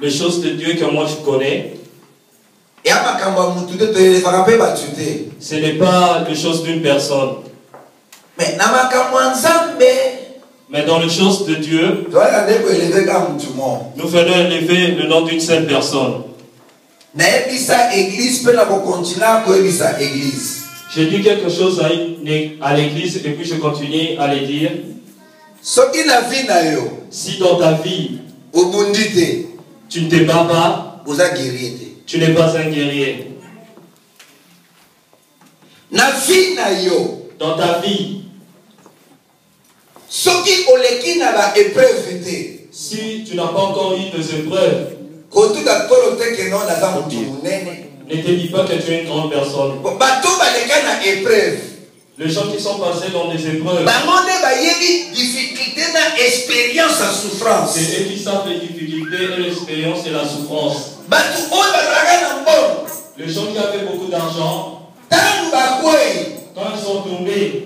Les choses de Dieu que moi je connais, ce n'est pas les choses d'une personne. Mais dans les choses de Dieu, nous faisons élever le nom d'une seule personne. J'ai dit quelque chose à l'église et puis je continue à le dire. Si dans ta vie, tu ne te bats pas, tu n'es pas un guerrier. Dans ta vie, si tu n'as pas encore eu des épreuves, ne te dis pas que tu es une grande personne. Les gens qui sont passés dans des épreuves, c'est eux qui savent les difficultés et l'expérience et la souffrance. Les gens qui avaient beaucoup d'argent, quand ils sont tombés,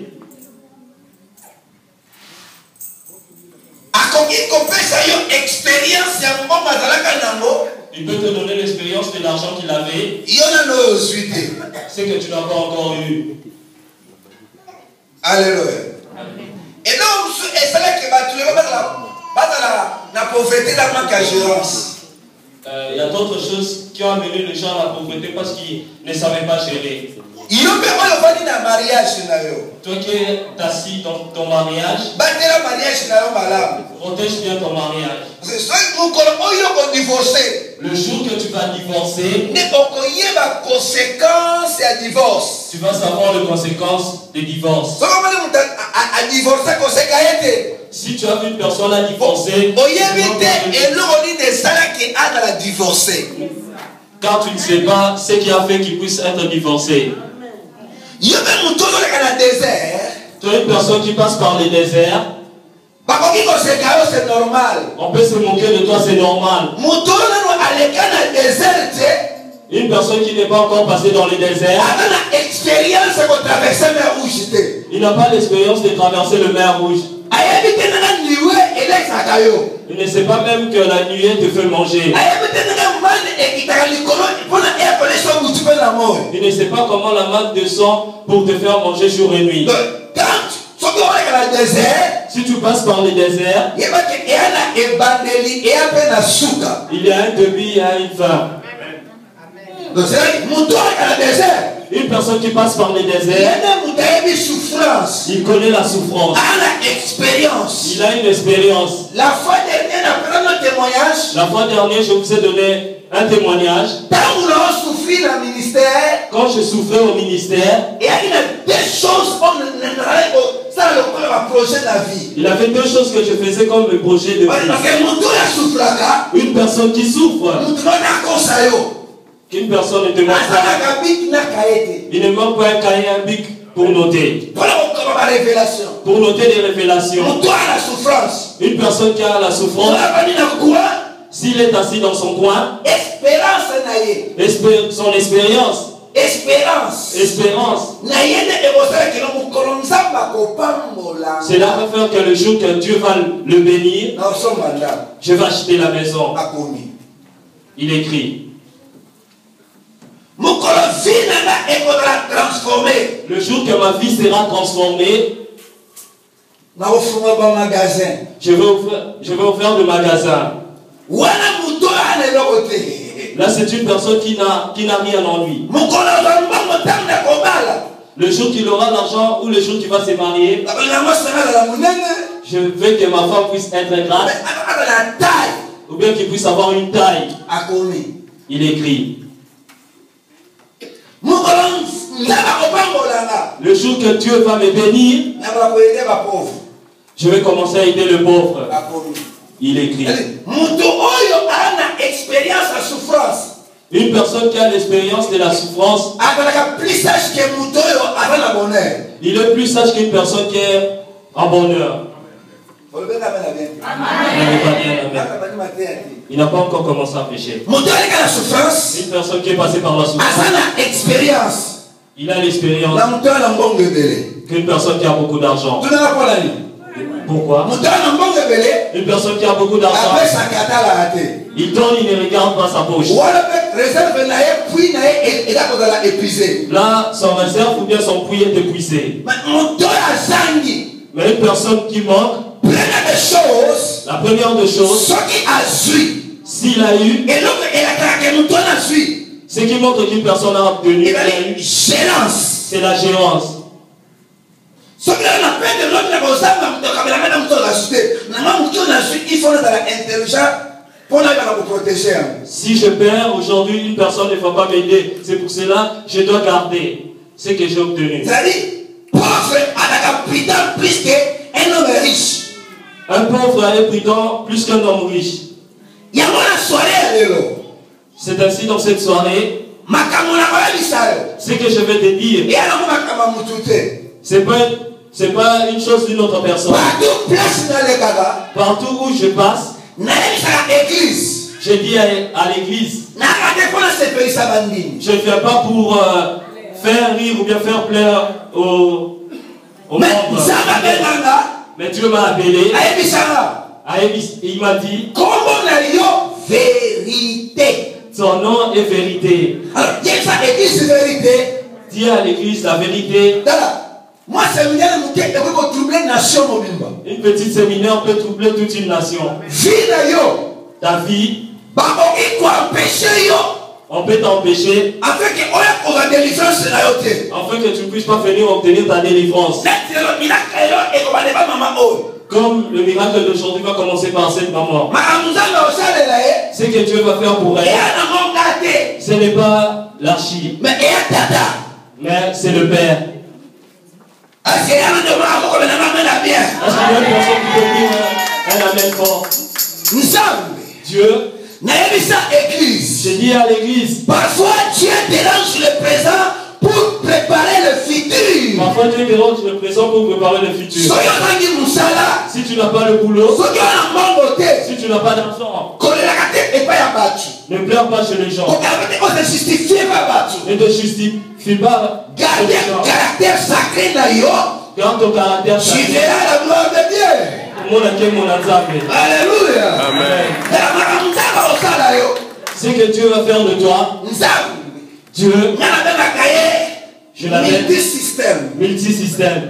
il peut te donner l'expérience de l'argent qu'il avait, c'est que tu n'as pas encore eu. Alléluia. Et donc, c'est là que la pauvreté dans ma gérance. Il y a d'autres choses qui ont amené les gens à la pauvreté parce qu'ils ne savaient pas gérer. Toi qui es assis dans ton mariage, protège bien ton mariage. Le jour que tu vas divorcer, tu vas savoir les conséquences des divorces. Si tu as vu une personne à divorcer, car tu ne sais pas ce qui a fait qu'il puisse être divorcé. Tu es une personne qui passe par les déserts. C'est normal. On peut se moquer de toi, c'est normal. Une personne qui n'est pas encore passée dans les déserts, il n'a pas l'expérience de traverser le mer Rouge. Il ne sait pas même que la nuée te fait manger. Il ne sait pas comment la manne descend pour te faire manger jour et nuit. Si tu passes par les déserts, il y a un début, il y a une fin. Une personne qui passe par les déserts, il connaît la souffrance. Il a une expérience. La fois dernière, je vous ai donné un témoignage. Quand je souffrais au ministère, il a fait deux choses que je faisais comme le projet de vie. Une personne qui souffre, qu'une personne ne te manque pas. Il ne manque pas un cahier, un bic pour noter. Pour noter des révélations. Une personne qui a la souffrance, s'il est assis dans son coin, son expérience. Espérance. Cela va faire que le jour que Dieu va le bénir, je vais acheter la maison. Il écrit. Le jour que ma vie sera transformée, je vais ouvrir le magasin. Là, c'est une personne qui n'a rien en lui. Le jour qu'il aura l'argent ou le jour qu'il va se marier, je veux que ma femme puisse être grande ou bien qu'il puisse avoir une taille. Il écrit. Le jour que Dieu va me bénir, je vais commencer à aider le pauvre. Il écrit. Une personne qui a l'expérience de la souffrance, il est plus sage qu'une personne qui est en bonheur. Il n'a pas encore commencé à pécher. Une personne qui est passée par la souffrance, il a l'expérience qu'une personne qui a beaucoup d'argent. Pourquoi? Une personne qui a beaucoup d'argent. Il donne, il ne regarde pas sa poche. Là, son réserve ou bien son puits est épuisé. Mais une personne qui manque, la première des choses, s'il a eu, ce qui montre qu'une personne a obtenu, c'est la gérance. Si je perds aujourd'hui, une personne ne va pas m'aider. C'est pour cela que je dois garder ce que j'ai obtenu. Un pauvre est prudent plus qu'un homme riche. C'est ainsi dans cette soirée. Ce que je vais te dire, c'est pas une chose d'une autre personne. Partout où je passe, je dis à l'église, je ne viens pas pour faire rire ou bien faire plaire aux membres. Mais Dieu m'a appelé. Il m'a dit, vérité. Son nom est vérité. Alors, dis à l'église la vérité. Moi, séminaire, une petite séminaire peut troubler toute une nation. Ta vie, on peut t'empêcher afin que tu ne puisses pas venir obtenir ta délivrance. Comme le miracle d'aujourd'hui va commencer par cette maman. Ce que Dieu va faire pour elle, ce n'est pas l'archi, mais c'est le Père. Est-ce qu'il y a une personne qui peut dire un amen fort? Dieu, j'ai dit à l'église, parfois Dieu dérange le présent pour préparer le futur. Parfois Dieu dérange le présent pour préparer le futur. Si tu n'as pas le boulot, si tu n'as pas d'argent, ne pleure pas chez les gens. Ne te justifie pas. Garde ton caractère sacré. Garde ton caractère sacré. Tu verras la gloire de Dieu. Alléluia. Amen. Ce que Dieu va faire de toi, Dieu, je l'appelle multisystème.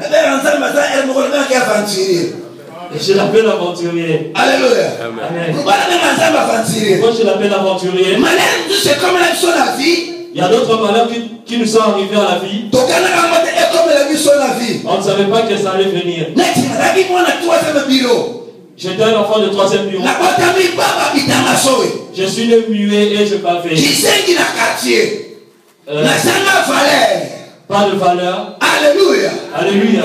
Je l'appelle aventurier. Alléluia. Amen. Pourquoi je l'appelle aventurier? C'est comme la vie. Il y a d'autres malheurs qui nous sont arrivés à la vie. On ne savait pas que ça allait venir. J'étais un enfant de 3e bureau. Je suis né muet et je bavais. Pas de valeur. Alléluia. Alléluia.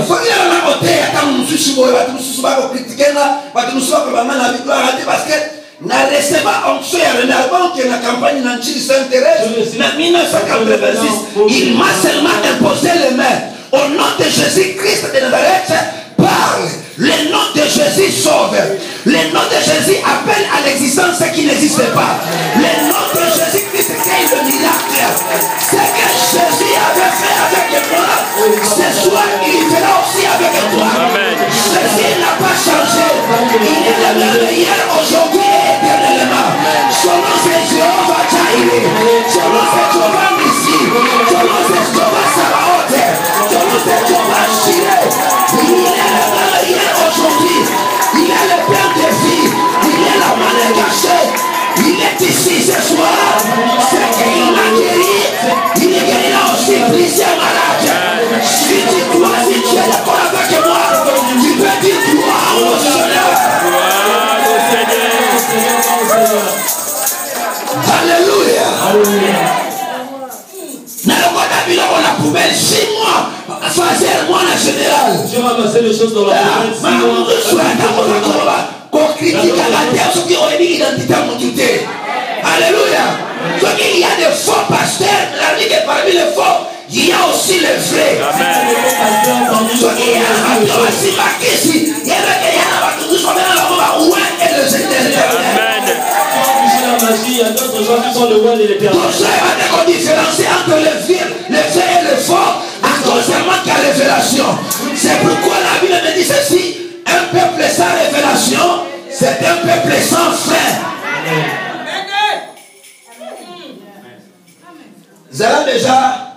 Parce que na receva onction ya Renard qui na campagne na Chili Saint-Thérèse en 1986, il m'a seulement imposé les mains. Au nom de Jésus-Christ de Nazareth, parle. Le nom de Jésus sauve. Le nom de Jésus appelle à l'existence ce qui n'existe pas. Le nom de Jésus-Christ crée le miracle. Ce que Jésus avait fait avec moi, ce soir il fera aussi avec toi. Jésus n'a pas changé. Il est le même hier, aujourd'hui et éternellement. Son nom c'est Jéhovah Jireh. Son nom c'est Jéhovah Nissi. Son nom c'est Jéhovah Sabaoth. Son nom c'est Jéhovah Jireh. Il est le même hier, aujourd'hui. Il est le Père des vies. Il est la manne cachée. Il est ici ce soir. C'est qu'il m'a guéri. Il est guéri aussi plusieurs malades. Si tu crois, si tu es d'accord avec moi, tu peux dire gloire au Seigneur. Alléluia. On a poubelle 6 mois. Fazer moi en général. J'ai ramassé les choses dans la poubelle 6 mois. Qu'on critique à la terre, ceux qui ont une identité à mon douté. Alléluia. Donc il y a des faux pasteurs, la vie est parmi les faux, il y a aussi les vrais. Donc il y a un pasteur aussi marqué ici. Il y a un pasteur qui sont dans la roue et le Seigneur. Il y a d'autres gens qui sont le roi de l'éternel. Donc ça va être différencié entre le vrai et le faux à cause de la révélation. C'est pourquoi la Bible me dit ceci. Un peuple sans révélation, C'est un peuple sans fin. Zala déjà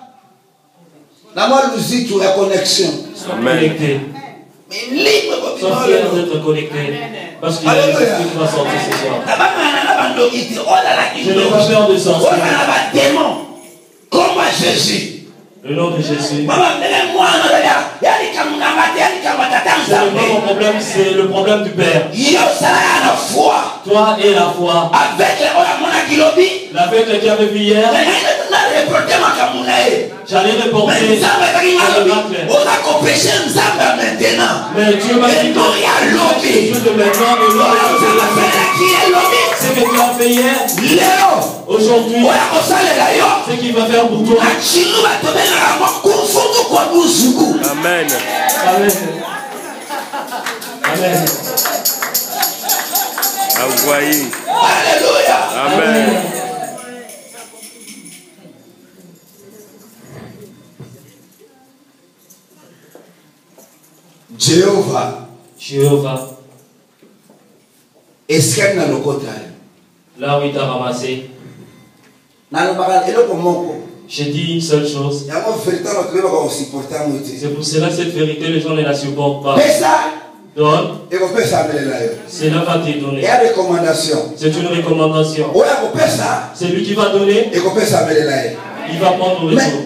la moi l'outil pour la connexion. Amen. Mais libre sois fier d'être connecté. Parce qu'il y a des esprits qui vont sortir ce soir. Je n'ai pas peur de sortir. Comment Jésus? Le nom de Jésus. C'est pas mon problème, c'est le problème du Père. Toi et la foi. Avec le qui avait vu hier, j'allais reporter le miracle. Mais Dieu m'a dit que Dieu de maintenant ce que tu as fait hier, aujourd'hui, ce qu'il va faire pour toi. Amen. Amen. Amen. Envoyé. Alléluia. Amen. Jéhovah. Est-ce qu'il y a un Là où il t'a ramassé, j'ai dit une seule chose. C'est pour cela cette vérité, les gens ne la supportent pas. Donne. Cela va te donner. C'est une recommandation. C'est lui qui va donner. Il va prendre le retour.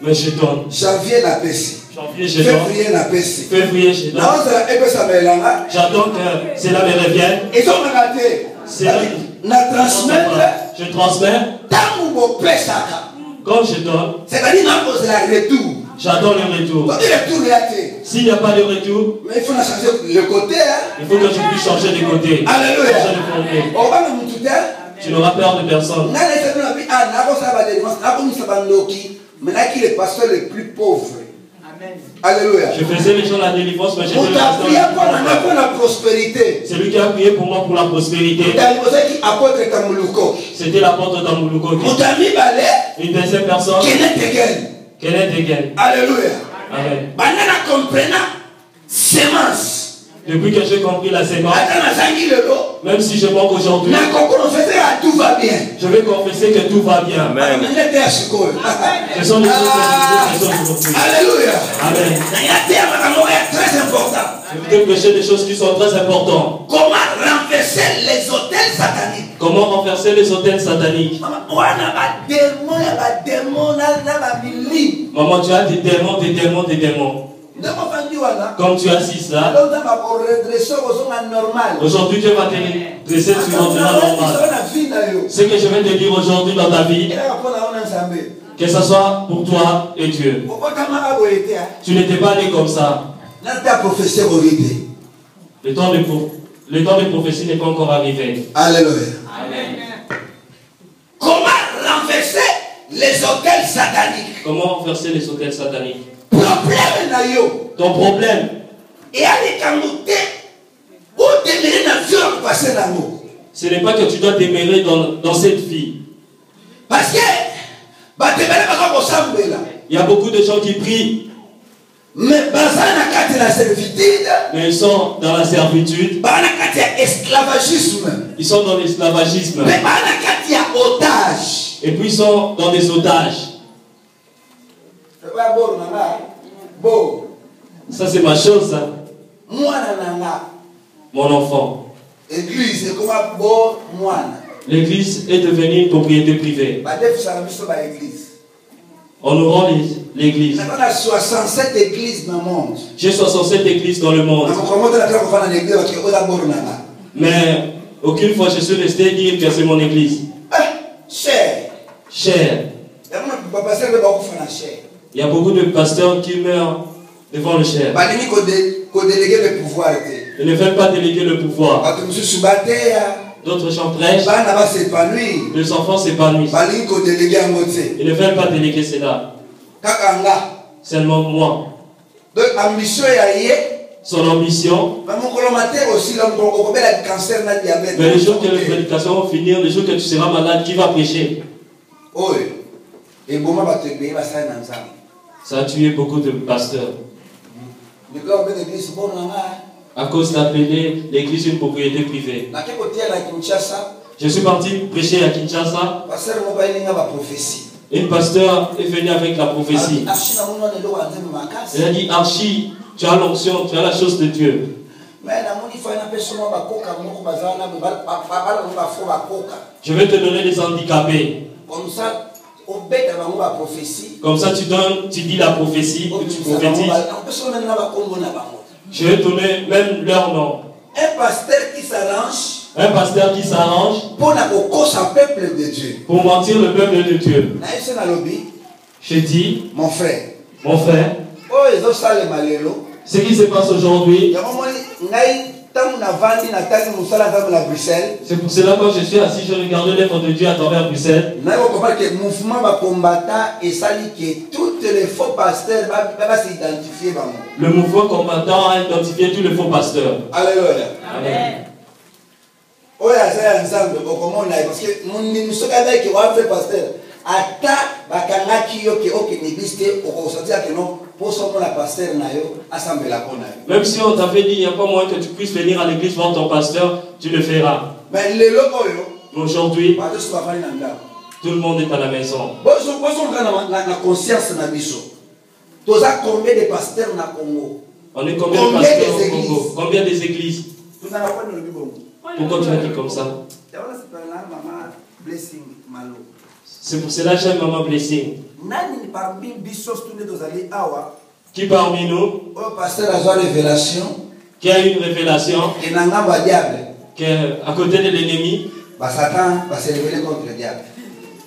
Mais je donne. Janvier, je donne. Février, je donne. J'attends que cela me revienne. Je transmets. Quand je donne, j'attends le retour. S'il n'y a pas de retour, mais il faut changer le côté. Il faut que je puisse changer de côté. Alléluia. Tu n'auras peur de personne. Le pasteur le plus pauvre. Alléluia. Je faisais les gens la délivrance, mais j'ai fait la prospérité. C'est lui qui a prié pour moi pour la prospérité. C'était l'apôtre Tamboulouko. Une deuxième personne. Kenneth Egen. Alléluia. Amen. Sémence. Depuis que j'ai compris la sémence, même si je manque aujourd'hui, tout va bien. Je vais confesser que tout va bien. Amen. Ce sont les choses aujourd'hui. Alléluia. Amen. Très important. Je veux dire que j'ai des choses qui sont très importantes. Comment renverser les hôtels sataniques? Comment renverser les hôtels sataniques? Maman, tu as des démons. Comme tu assistes là, aujourd'hui Dieu va te dresser sur un plan normal. Ce que je vais te dire aujourd'hui dans ta vie, que ce soit pour toi et Dieu. Tu n'étais pas né comme ça. Le temps de prophétie n'est pas encore arrivé. Alléluia. Comment renverser les hôtels sataniques? Comment renverser les hôtels sataniques? Ton problème. Ce n'est pas que tu dois demeurer dans cette vie. Parce que il y a beaucoup de gens qui prient. Mais ils sont dans la servitude. Ils sont dans l'esclavagisme. Et puis ils sont dans des otages. Ça c'est ma chose, ça. Mon enfant. L'église est devenue une propriété privée. On nous rend l'église. J'ai 67 églises dans le monde. Mais aucune fois je suis resté dire que c'est mon église. Cher. Il y a beaucoup de pasteurs qui meurent devant le cher. Ils ne veulent pas déléguer le pouvoir. D'autres gens prêchent. Les enfants s'épanouissent. Ils ne veulent pas déléguer cela. Seulement moi. Son ambition. Mais le jour que les prédications vont finir, le jour que tu seras malade, qui va prêcher? Ça a tué beaucoup de pasteurs. À cause d'appeler l'église une propriété privée. Je suis parti prêcher à Kinshasa. Une pasteur est venue avec la prophétie. Elle a dit, Archie, tu as l'onction, tu as la chose de Dieu. Je vais te donner des handicapés. Comme ça, tu dis la prophétie, tu prophétises. Je vais donner même leur nom. Un pasteur qui s'arrange. Un pasteur qui s'arrange pour peuple de Dieu. Pour mentir le peuple de Dieu. Je dis, mon frère, ce qui se passe aujourd'hui, c'est pour cela que quand je suis assis, je regarde l'œuvre de Dieu à travers Bruxelles. Le mouvement combattant toutes les faux pasteurs s'identifier. Le mouvement combattant a identifié tous les faux pasteurs. Alléluia. Amen. Parce que nous sommes avec pasteur. Ata bakangaki yo ke okenibiste okosotia que non pour son la pasteur na yo assemblée la kona. Même si on t'avait dit il n'y a pas moyen que tu puisses venir à l'église voir ton pasteur, tu le feras. Mais le logo yo aujourd'hui tout le monde est à la maison. La conscience na biso. Toza combien de pasteurs na Congo? On est combien de pasteurs au Congo? Combien des églises? Pourquoi tu as dit comme ça? C'est pour cela que j'aime Maman Blessing. Qui parmi nous qui a une révélation qui est à côté de l'ennemi?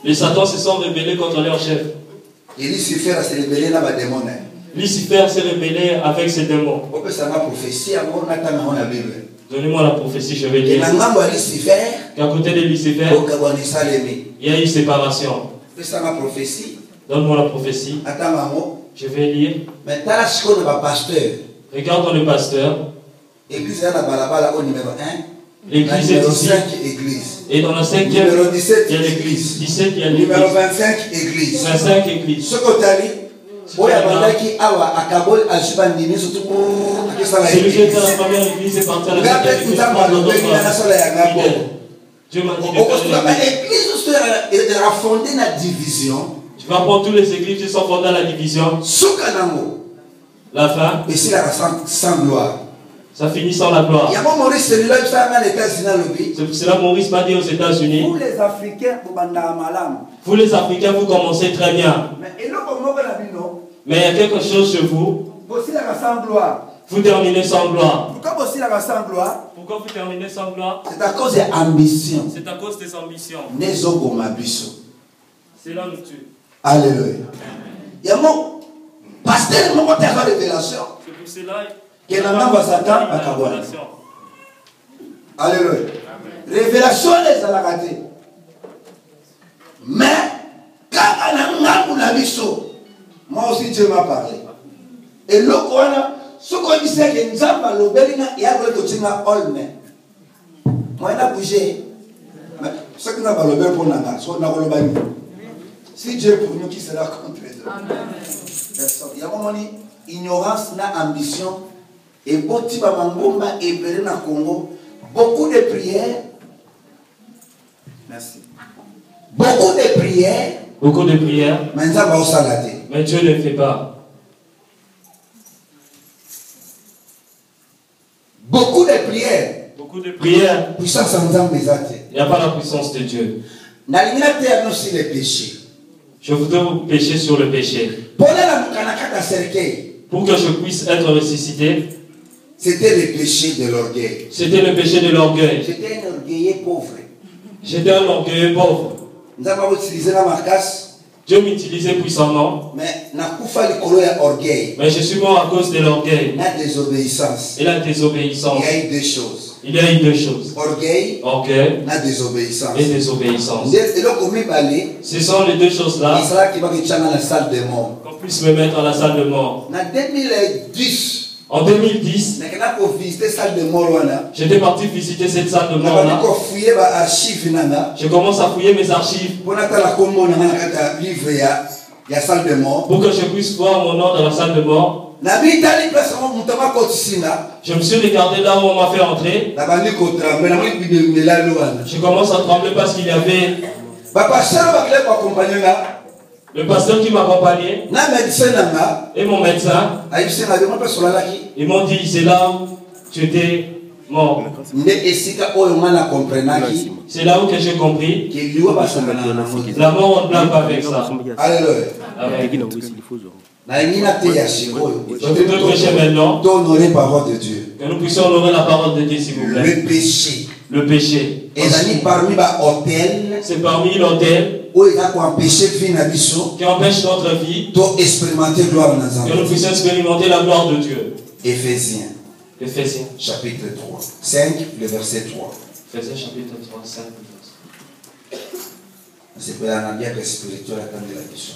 Les Satans se sont rebellés contre leur chef. Lucifer s'est rebellé avec ses démons. Donnez-moi la prophétie, je vais lire. Qu'à côté de Lucifer, il y a eu séparation. Donne-moi la prophétie. Je vais lire. Regarde le pasteur. L'église est ici. Et dans la 5e, numéro 17, il y a l'église. 17, il y a l'église. Numéro 25, église. 25 églises. Celui qui était dans la première église est parti à la 5e église. Dieu m'a dit de faire l'église. Tu vas prendre toutes les églises qui sont fondées à la division. La fin. Et c'est sans gloire. Ça finit sans la gloire. C'est pour cela que Maurice m'a dit aux États-Unis. Vous les Africains, vous commencez très bien. Mais il y a quelque chose chez vous. Vous terminez sans gloire. Pourquoi vous terminez sans gloire? C'est à cause des ambitions. C'est à cause des ambitions. C'est là où tu. Alléluia. Il y a mon pasteur, mon révélation. C'est pour cela que Satan à Kabouala. Alléluia. Révélation les a raté. Mais quand on a moi aussi Dieu m'a parlé. Et le Koana, ce qu'on dit c'est que nous avons l'obélina et après tout ça olme. Moi il a bougé. Ce que nous avons l'obél pour Nanga, soit nous avons l'obél. Si Dieu pour nous qui sera contre nous. Personne. Il y a un moment ignorance na ambition et boti ba mangomba et belé na Congo. Beaucoup de prières. Merci. Beaucoup de prières. Beaucoup de prières. Mais Dieu ne fait pas. Beaucoup de prières. Beaucoup de prières. Puissance en temps des athées. Il n'y a pas la puissance de Dieu. Les péchés. Je voudrais vous pécher sur le péché. Pour que je puisse être ressuscité. C'était le péché de l'orgueil. C'était le péché de l'orgueil. J'étais un orgueilleux pauvre. J'étais un orgueilleux pauvre. Dieu m'utilisait puissamment. Mais je suis mort à cause de l'orgueil. La désobéissance. Et la désobéissance. Il y a eu deux choses. Il y a eu deux choses. Orgueil. La désobéissance. Et désobéissance. Ce sont les deux choses-là. Qu'on puisse me mettre à la salle de mort. En 2010, j'étais parti visiter cette salle de mort-là. Je commence à fouiller mes archives pour que je puisse voir mon nom dans la salle de mort. Je me suis regardé là où on m'a fait entrer. Je commence à trembler parce qu'il y avait le pasteur qui m'accompagnait et mon médecin. Ils m'ont dit, c'est là où tu étais mort. C'est là où que j'ai compris. La mort, on ne blague pas avec ça. Alléluia. Je peux prêcher maintenant. D'honorer la parole de Dieu. Que nous puissions honorer la parole de Dieu, s'il vous plaît. Le péché. Le péché. Et parmi l'hôtel. C'est parmi l'hôtel qui empêche notre vie. Que nous puissions expérimenter la gloire de Dieu. Éphésiens. Éphésiens. Chapitre 3. 5, le verset 3. Éphésiens chapitre 3, 5, le verset. C'est pour la guerre spirituelle à la question.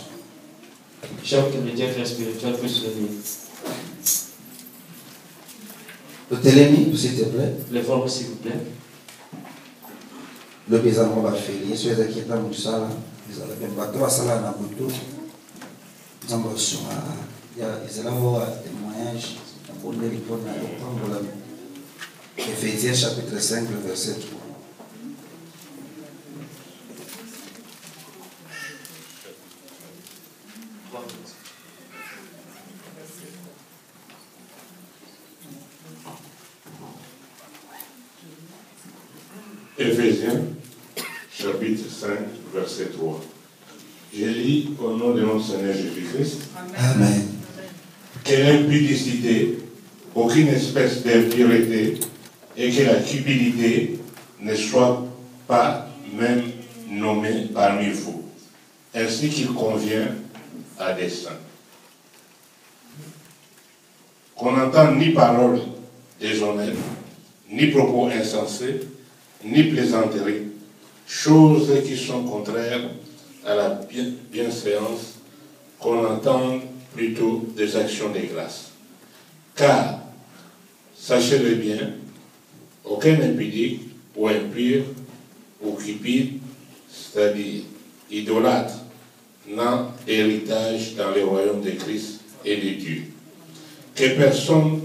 Chaque chrétien spirituel peut se lever. Le télémi, s'il te plaît. Les formes, s'il vous plaît. Le président va faire. Il y a ceux qui sont dans le salle. Ils ont la trois salles à Nabuto. Ils ont reçu un témoignage. Éphésiens chapitre 5, le verset 3. Éphésiens, chapitre 5, verset 3. Je lis au nom de notre Seigneur Jésus-Christ. Amen. Quelle impudicité, aucune espèce d'impureté, et que la cupidité ne soit pas même nommée parmi vous, ainsi qu'il convient à des saints. Qu'on n'entende ni parole déshonnête, ni propos insensés, ni plaisanteries, choses qui sont contraires à la bienséance, qu'on entende plutôt des actions de grâce. Car, sachez-le bien, aucun impudique ou impur ou cupide, c'est-à-dire idolâtre, n'a héritage dans le royaume de Christ et de Dieu. Que personne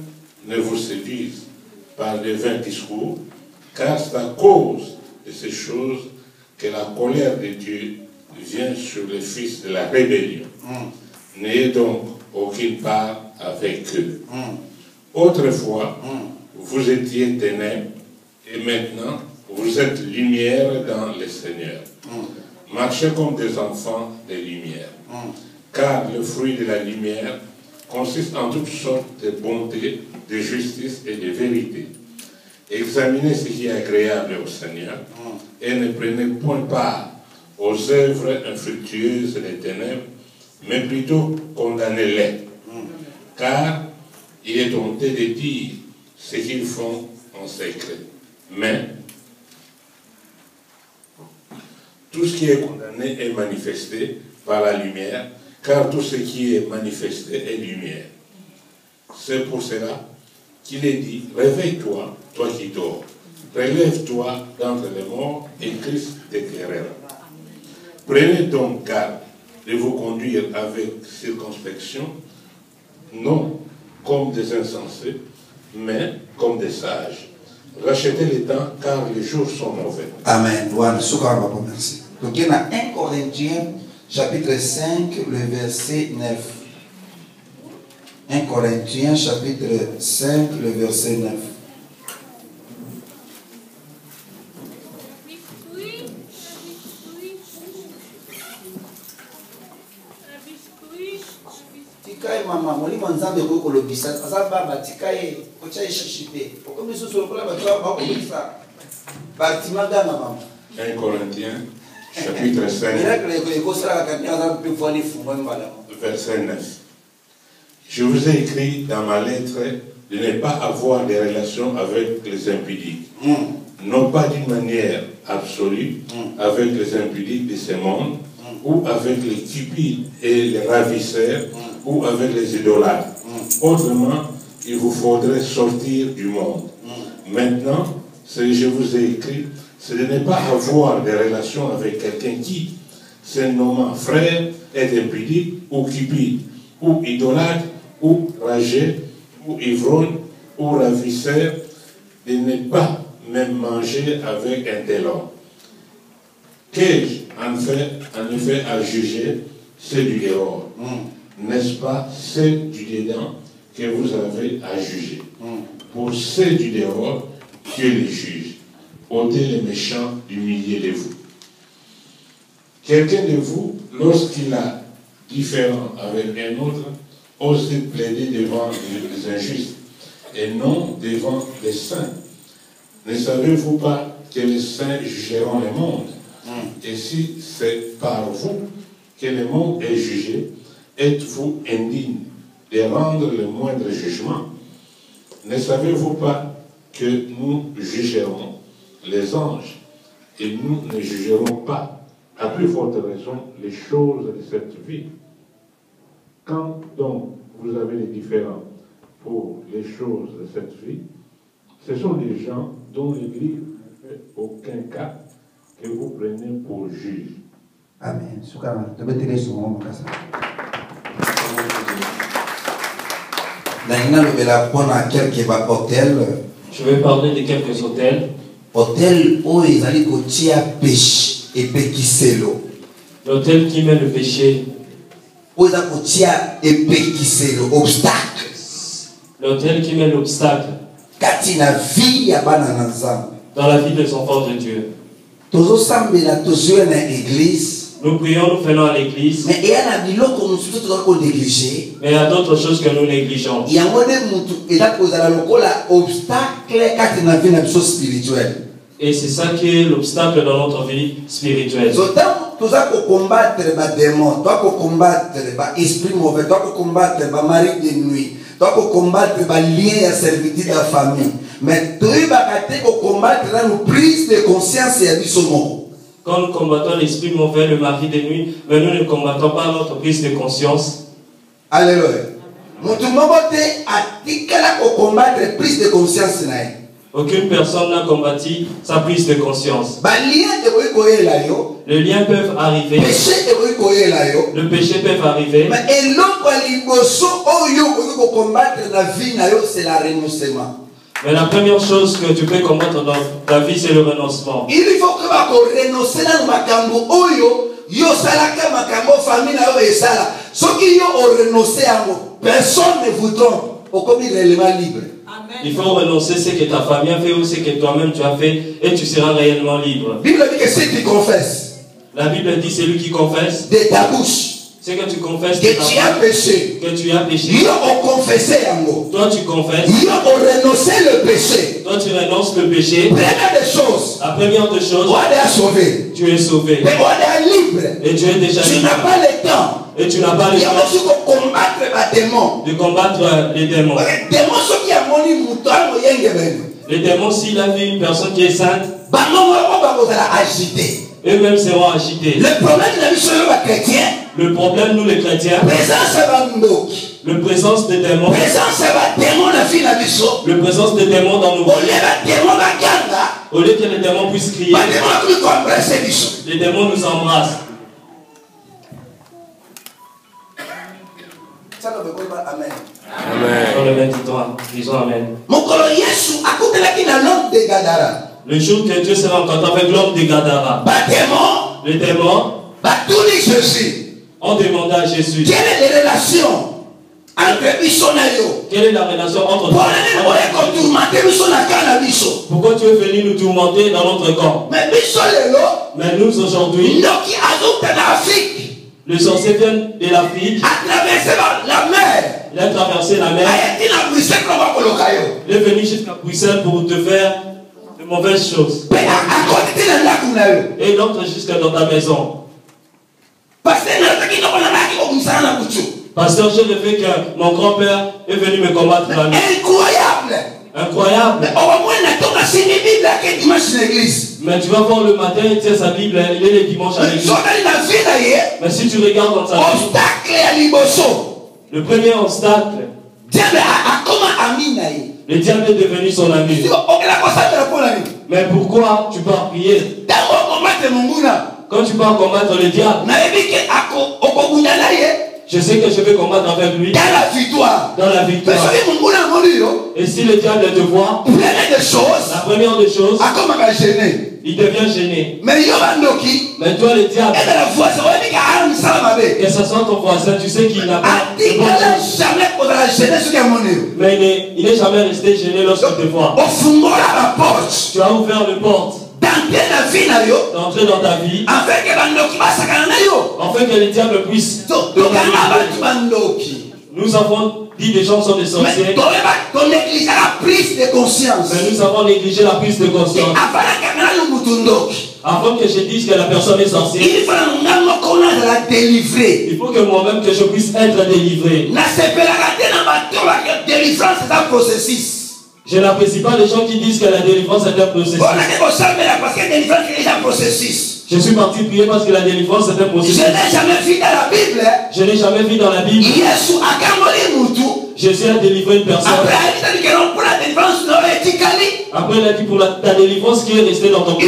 ne vous séduise par de vains discours, car c'est à cause de ces choses que la colère de Dieu vient sur les fils de la rébellion. N'ayez donc aucune part avec eux. Autrefois, vous étiez ténèbres, et maintenant, vous êtes lumière dans le Seigneur. Marchez comme des enfants de lumière. Car le fruit de la lumière consiste en toutes sortes de bonté, de justice et de vérité. Examinez ce qui est agréable au Seigneur et ne prenez point part aux œuvres infructueuses des ténèbres, mais plutôt condamnez-les. Car il est honteux de dire ce qu'ils font en secret. Mais tout ce qui est condamné est manifesté par la lumière, car tout ce qui est manifesté est lumière. C'est pour cela qu'il est dit, réveille-toi, toi qui dors, relève-toi d'entre les morts et Christ t'éclairera. Prenez donc garde de vous conduire avec circonspection, non comme des insensés, mais comme des sages. Rachetez les temps, car les jours sont mauvais. Amen. Voilà, merci. Donc il y a 1 Corinthiens, chapitre 5, le verset 9. 1 Corinthiens, chapitre 5, le verset 9. Maman, on dit que nous avons beaucoup de biscuits. Ça va, batikaye, kocha ishichipe. Pourquoi nous sommes là, batikaye, ça. Bâtiment dans maman. 1 Corinthiens, chapitre 5, verset 9. Je vous ai écrit dans ma lettre de ne pas avoir des relations avec les impudiques, non pas d'une manière absolue avec les impudiques de ce monde, ou avec les cupides et les ravisseurs, ou avec les idolâtres. Autrement, il vous faudrait sortir du monde. Maintenant, ce que je vous ai écrit, c'est de ne pas avoir des relations avec quelqu'un qui, se nommant frère, est impudique, ou cupide, ou idolâtre, ou rageux, ou ivrogne, ou ravisseur, de ne pas même manger avec un tel homme. Qu'ai-je en effet à juger ceux du dehors? N'est-ce pas ceux du dedans que vous avez à juger? Pour ceux du dehors, Dieu les juge. Ôtez les méchants du milieu de vous. Quelqu'un de vous, lorsqu'il a différent avec un autre, ose plaider devant les injustes et non devant les saints. Ne savez-vous pas que les saints jugeront le monde? Et si c'est par vous que le monde est jugé, êtes-vous indigne de rendre le moindre jugement? Ne savez-vous pas que nous jugerons les anges et nous ne jugerons pas, à plus forte raison, les choses de cette vie? Quand donc vous avez les différends pour les choses de cette vie, ce sont des gens dont l'Église ne fait aucun cas que vous prenez pour juge. Amen. Je vais parler de quelques hôtels. Hôtel où ils allaient kotia pêche et pekiselo. L'hôtel qui met le péché. Où ils allaient kotia et pekiselo obstacle. L'hôtel qui met l'obstacle. Katina vie ya bana nzambe. Dans la vie des enfants de Dieu. Tozo sambela tozo na église. Nous prions, nous venons à l'église. Mais il y a négligé. Mais il y a d'autres choses que nous négligeons. Il y a obstacle. Et c'est ça qui est l'obstacle dans notre vie spirituelle. Tu dois combattre les démons, tu dois combattre les esprits mauvais, tu dois combattre les maris de nuit, tu dois combattre les liens à servitude de la famille. Mais tu dois combattre la prise de conscience et du saumon. Quand nous combattons l'esprit mauvais, le mari de nuit, mais nous ne combattons pas notre prise de conscience. Alléluia. Aucune personne n'a combattu sa prise de conscience. Les liens peuvent arriver. Le péché peut arriver. Mais c'est la renoncement. Mais la première chose que tu peux combattre dans ta vie, c'est le renoncement. Il faut que tu renonces à makambo oyo yo salaka makambo famille na yo esala. Soki yo renoncer à personne ne vous trompe. Au comme réellement libre. Il faut renoncer à ce que ta famille a fait ou ce que toi-même tu as fait et tu seras réellement libre. La Bible dit que si tu confesses. La Bible dit celui qui confesse de ta bouche. C'est que tu confesses que tu as péché. Que tu as péché. Toi tu confesses. Renoncer le péché. Toi tu renonces le péché. Première des choses. La première des choses. Tu es sauvé. Et tu es déjà libre. Tu n'as pas le temps. Et tu n'as pas le temps de combattre les démons. Les démons, s'il a vu une personne qui est sainte, eux-mêmes seront agités. Le problème, le problème, nous les chrétiens, le présence des démons, le présence des démons dans nos vies, au lieu que les démons puissent crier, les démons nous embrassent. Amen. Amen. Disons Amen. Le jour que Dieu s'est rencontré avec l'homme de Gadara, les démons ont demandé à Jésus quelle est la relation quelle est la relation entre nous? Pourquoi tu es venu nous tourmenter dans notre corps? Mais nous aujourd'hui, le sorcier vient de l'Afrique. Il a traversé la mer. Il est venu jusqu'à Bruxelles pour te faire de mauvaises choses. Et il entre jusqu'à dans ta maison. Pasteur, j'ai rêvé que mon grand-père est venu me combattre la nuit. Incroyable. Mais tu vas voir le matin, il tient sa Bible, il est le dimanche à l'église. Mais si tu regardes dans sa vie, le premier obstacle, le diable est devenu son ami. Mais pourquoi tu pars prier? Quand tu pars combattre le diable, Je sais que je vais combattre avec lui. Dans la victoire. Dans la victoire. Et si le diable te voit, la première des choses, il devient gêné. Mais toi, le diable, que ce soit ton voisin, tu sais qu'il n'a pas de bonne chose. Mais il n'est jamais resté gêné lorsqu'il te voit. Tu as ouvert le porte. D'entrer dans ta vie. Afin que le diable puisse. Nous avons dit des gens sont des sorciers. Mais nous avons négligé la prise de conscience. Avant que je dise que la personne est sorcière, il faut que moi-même que je puisse être délivré. Je n'apprécie pas les gens qui disent que la délivrance est un processus. Je suis parti prier parce que la délivrance est un processus. Je n'ai jamais vu dans la Bible. Je n'ai jamais vu dans la Bible. Jésus a délivré une personne. Après, il a dit pour ta délivrance qui est restée dans ton corps.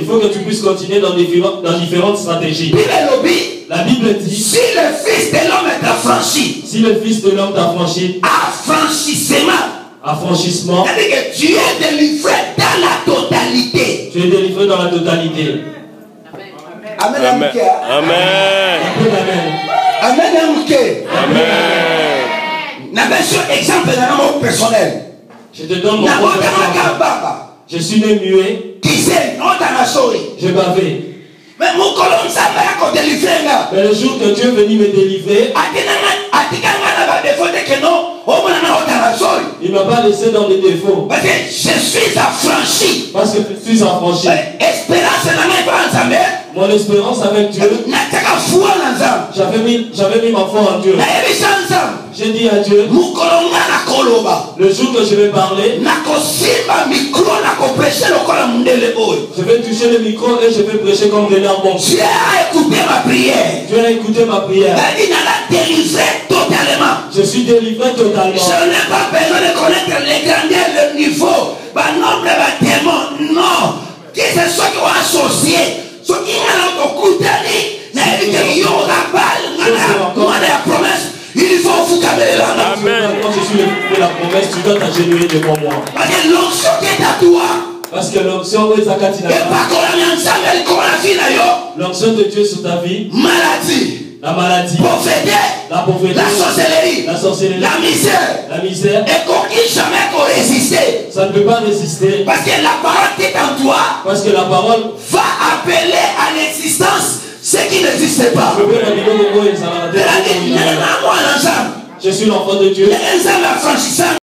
Il faut que tu puisses continuer dans différentes stratégies. La Bible dit, si le Fils de l'homme est affranchi, si le Fils de l'homme t'a franchi, affranchissement, c'est-à-dire que tu es délivré dans la totalité. Tu es délivré dans la totalité. Amen. Amen. Amen. Amen. Amen. Exemple d'un mot personnel. Je te donne mon propre exemple. Je suis né muet. Je bavais. Mais mon colonne ça va délivrer. Mais le jour que Dieu est venu me délivrer, il ne m'a pas laissé dans les défauts. Parce que je suis affranchi. Parce que je suis affranchi. Mon espérance avec Dieu, j'avais mis ma foi en Dieu. J'ai dit à Dieu, le jour que je vais parler, je vais toucher le micro et je vais prêcher comme Renard Bon. Dieu a écouté ma prière. Dieu a écouté ma prière. Je suis délivré totalement. Je n'ai pas besoin de connaître les grandeurs, le niveau, nombre de témoins. Non. Qui c'est ceux qui ont associé, ceux qui ont écouté, il faut vous calmer là. Amen. Quand je suis fait la promesse, tu dois t'agenouiller devant moi. Parce que l'onction qui est à toi. Parce que l'onction de Zakatina. L'onction de Dieu sur ta vie. Maladie. La maladie. Pauvreté. La pauvreté. La sorcellerie. La sorcellerie. La misère. La misère. Et qu'on ne jamais résister. Ça ne peut pas résister. Parce que la parole qui est en toi. Parce que la parole va appeler à l'existence ce qui n'existe pas. Je suis l'enfant de Dieu.